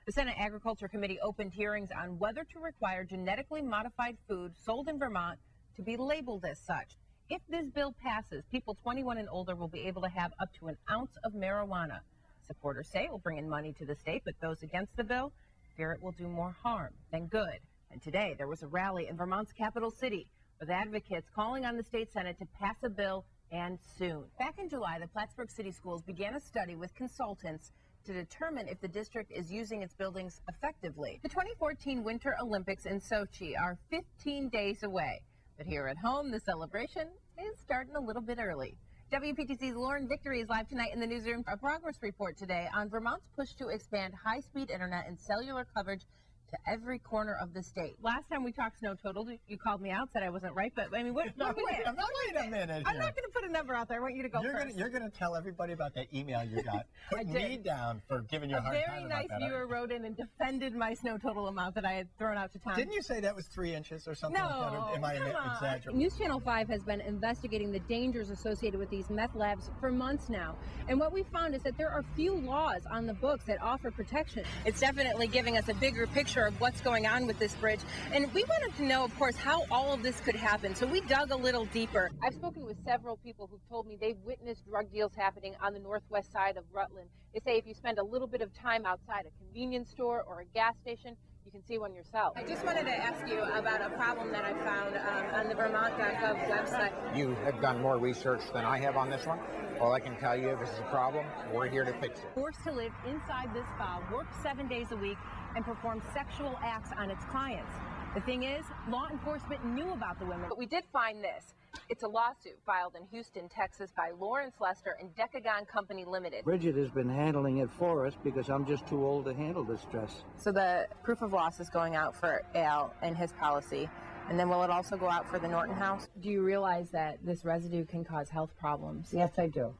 The Senate Agriculture Committee opened hearings on whether to require genetically modified food sold in Vermont to be labeled as such. If this bill passes, people 21 and older will be able to have up to an ounce of marijuana. Supporters say it will bring in money to the state, but those against the bill fear it will do more harm than good. And today there was a rally in Vermont's capital city with advocates calling on the state Senate to pass a bill and soon. Back in July, the Plattsburgh City Schools began a study with consultants to determine if the district is using its buildings effectively. The 2014 Winter Olympics in Sochi are 15 days away. But here at home, the celebration is starting a little bit early. WPTC's Lauren Victory is live tonight in the newsroom. A progress report today on Vermont's push to expand high-speed internet and cellular coverage to every corner of the state. Last time we talked snow total, you called me out, said I wasn't right, but I mean, what wait a minute. I'm not going to put a number out there. I want you to go first. You're going to tell everybody about that email you got. Put me down for giving you a hard time about that. A very nice viewer wrote in and defended my snow total amount that I had thrown out to Tom. Didn't you say that was 3 inches or something? No, Am I exaggerating? News Channel 5 has been investigating the dangers associated with these meth labs for months now. And what we found is that there are few laws on the books that offer protection. It's definitely giving us a bigger picture of what's going on with this bridge. And we wanted to know, of course, how all of this could happen. So we dug a little deeper. I've spoken with several people who've told me they've witnessed drug deals happening on the northwest side of Rutland. They say if you spend a little bit of time outside a convenience store or a gas station, you can see one yourself. I just wanted to ask you about a problem that I found on the Vermont.gov website. You have done more research than I have on this one. All I can tell you, if this is a problem, we're here to fix it. Forced to live inside this spa, work 7 days a week, and perform sexual acts on its clients. The thing is, law enforcement knew about the women. But we did find this. It's a lawsuit filed in Houston, Texas by Lawrence Lester and Decagon Company Limited. Bridget has been handling it for us because I'm just too old to handle this stress. So the proof of loss is going out for Al and his policy. And then will it also go out for the Norton house? Do you realize that this residue can cause health problems? Yes, I do.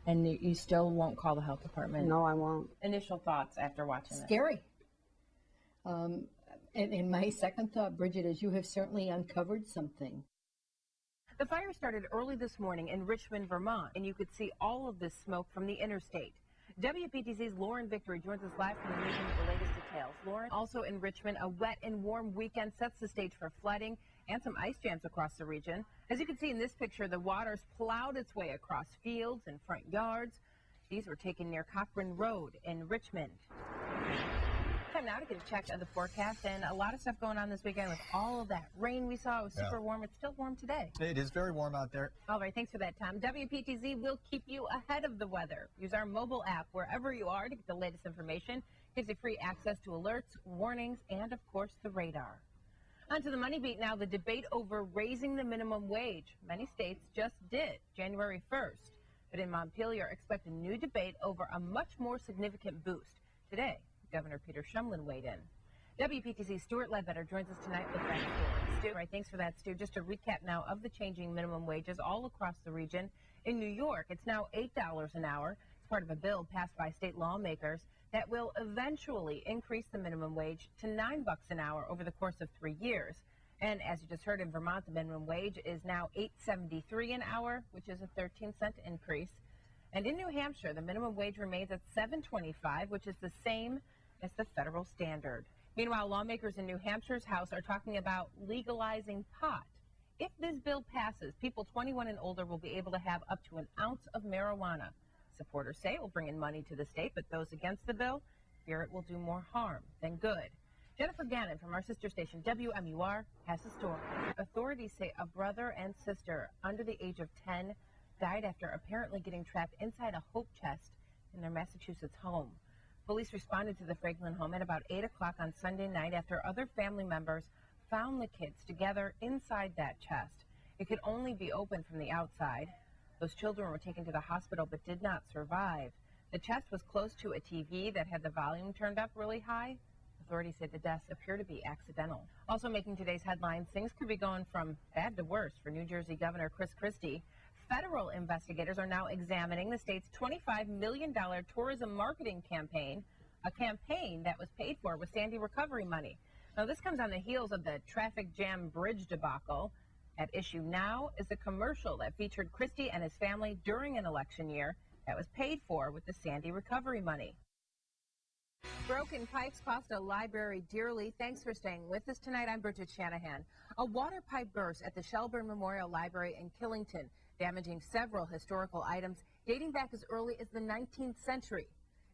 And you still won't call the health department? No, I won't. Initial thoughts after watching it? Scary. And my second thought, Bridget, is you have certainly uncovered something. The fire started early this morning in Richmond, Vermont, and you could see all of this smoke from the interstate. WPTC's Lauren Victory joins us live from the newsroom with the latest details. Lauren, also in Richmond, a wet and warm weekend sets the stage for flooding and some ice jams across the region. As you can see in this picture, the water's plowed its way across fields and front yards. These were taken near Cochran Road in Richmond. Time now to get a check of the forecast, and a lot of stuff going on this weekend with all of that rain we saw. It was super warm. It's still warm today. It is very warm out there. All right, thanks for that, Tom. WPTZ will keep you ahead of the weather. Use our mobile app wherever you are to get the latest information. Gives you free access to alerts, warnings, and, of course, the radar. On to the money beat now, the debate over raising the minimum wage. Many states just did, January 1st. But in Montpelier, expect a new debate over a much more significant boost. Today, Governor Peter Shumlin weighed in. WPTC's Stuart Ledbetter joins us tonight with that story. Stu, right, thanks for that, Stu. Just a recap now of the changing minimum wages all across the region. In New York, it's now $8 an hour. It's part of a bill passed by state lawmakers that will eventually increase the minimum wage to $9 an hour over the course of 3 years. And as you just heard, in Vermont, the minimum wage is now $8.73 an hour, which is a 13-cent increase. And in New Hampshire, the minimum wage remains at $7.25, which is the same as the federal standard. Meanwhile, lawmakers in New Hampshire's House are talking about legalizing pot. If this bill passes, people 21 and older will be able to have up to an ounce of marijuana. Supporters say it will bring in money to the state, but those against the bill fear it will do more harm than good. Jennifer Gannon from our sister station, WMUR, has the story. Authorities say a brother and sister under the age of 10 died after apparently getting trapped inside a hope chest in their Massachusetts home. Police responded to the Franklin home at about 8 o'clock on Sunday night after other family members found the kids together inside that chest. It could only be opened from the outside. Those children were taken to the hospital but did not survive. The chest was close to a TV that had the volume turned up really high. Authorities say the deaths appear to be accidental. Also making today's headlines, things could be going from bad to worse for New Jersey Governor Chris Christie. Federal investigators are now examining the state's $25 million tourism marketing campaign, a campaign that was paid for with Sandy recovery money. Now, this comes on the heels of the traffic jam bridge debacle. At issue now is a commercial that featured Christie and his family during an election year that was paid for with the Sandy recovery money. Broken pipes cost a library dearly. Thanks for staying with us tonight. I'm Bridget Shanahan. A water pipe burst at the Shelburne Memorial Library in Killington, damaging several historical items dating back as early as the 19th century.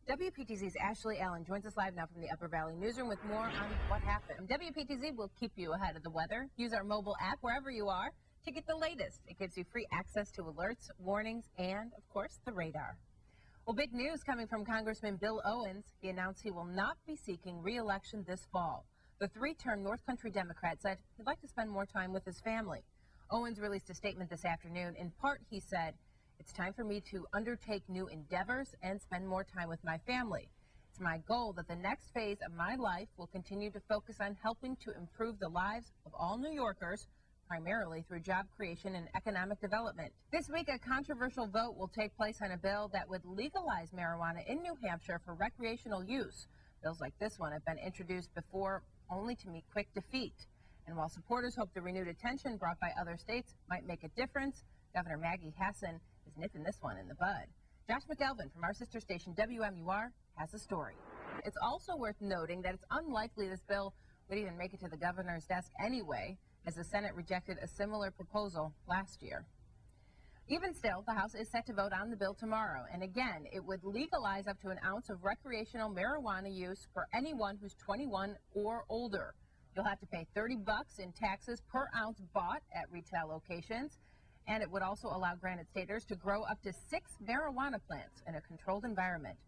WPTZ's Ashley Allen joins us live now from the Upper Valley Newsroom with more on what happened. WPTZ will keep you ahead of the weather. Use our mobile app wherever you are to get the latest. It gives you free access to alerts, warnings, and, of course, the radar. Well, big news coming from Congressman Bill Owens. He announced he will not be seeking re-election this fall. The three-term North Country Democrat said he'd like to spend more time with his family. Owens released a statement this afternoon. In part, he said, "It's time for me to undertake new endeavors and spend more time with my family. It's my goal that the next phase of my life will continue to focus on helping to improve the lives of all New Yorkers, primarily through job creation and economic development." This week, a controversial vote will take place on a bill that would legalize marijuana in New Hampshire for recreational use. Bills like this one have been introduced before, only to meet quick defeat. And while supporters hope the renewed attention brought by other states might make a difference, Governor Maggie Hassan is nipping this one in the bud. Josh McElvin from our sister station WMUR has a story. It's also worth noting that it's unlikely this bill would even make it to the governor's desk anyway, as the Senate rejected a similar proposal last year. Even still, the House is set to vote on the bill tomorrow, and again, it would legalize up to an ounce of recreational marijuana use for anyone who's 21 or older. You'll have to pay $30 in taxes per ounce bought at retail locations, and it would also allow Granite Staters to grow up to 6 marijuana plants in a controlled environment.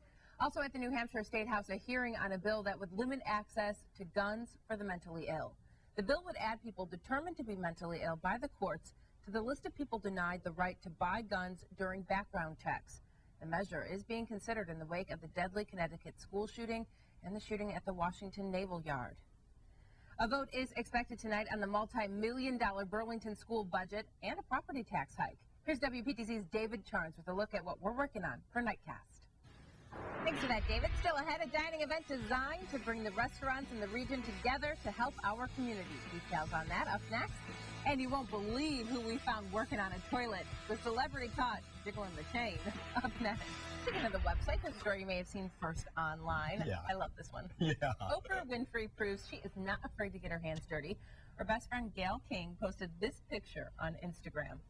Also at the New Hampshire State House, a hearing on a bill that would limit access to guns for the mentally ill. The bill would add people determined to be mentally ill by the courts to the list of people denied the right to buy guns during background checks. The measure is being considered in the wake of the deadly Connecticut school shooting and the shooting at the Washington Naval Yard. A vote is expected tonight on the multi-million-dollar Burlington school budget and a property tax hike. Here's WPTC's David Charnes with a look at what we're working on for Nightcast. Thanks for that, David. Still ahead, a dining event designed to bring the restaurants in the region together to help our community. Details on that up next. And you won't believe who we found working on a toilet. The celebrity caught jiggling the chain. Up next. Speaking of the website, the story you may have seen first online. Yeah. I love this one. Yeah. Oprah Winfrey proves she is not afraid to get her hands dirty. Her best friend Gayle King posted this picture on Instagram.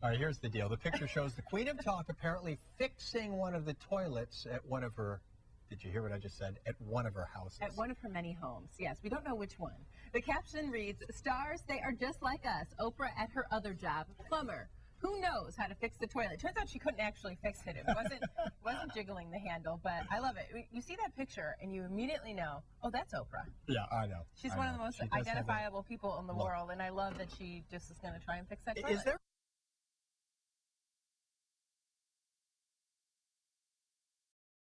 All right, here's the deal. The picture shows the Queen of Talk apparently fixing one of the toilets at one of her, did you hear what I just said? At one of her houses. At one of her many homes. Yes, we don't know which one. The caption reads, "Stars, they are just like us. Oprah at her other job, plumber. Who knows how to fix the toilet?" Turns out she couldn't actually fix it. It wasn't jiggling the handle, but I love it. You see that picture and you immediately know, oh, that's Oprah. Yeah, I know. She's one of the most identifiable people in the world, and I love that she just is going to try and fix that toilet. Is there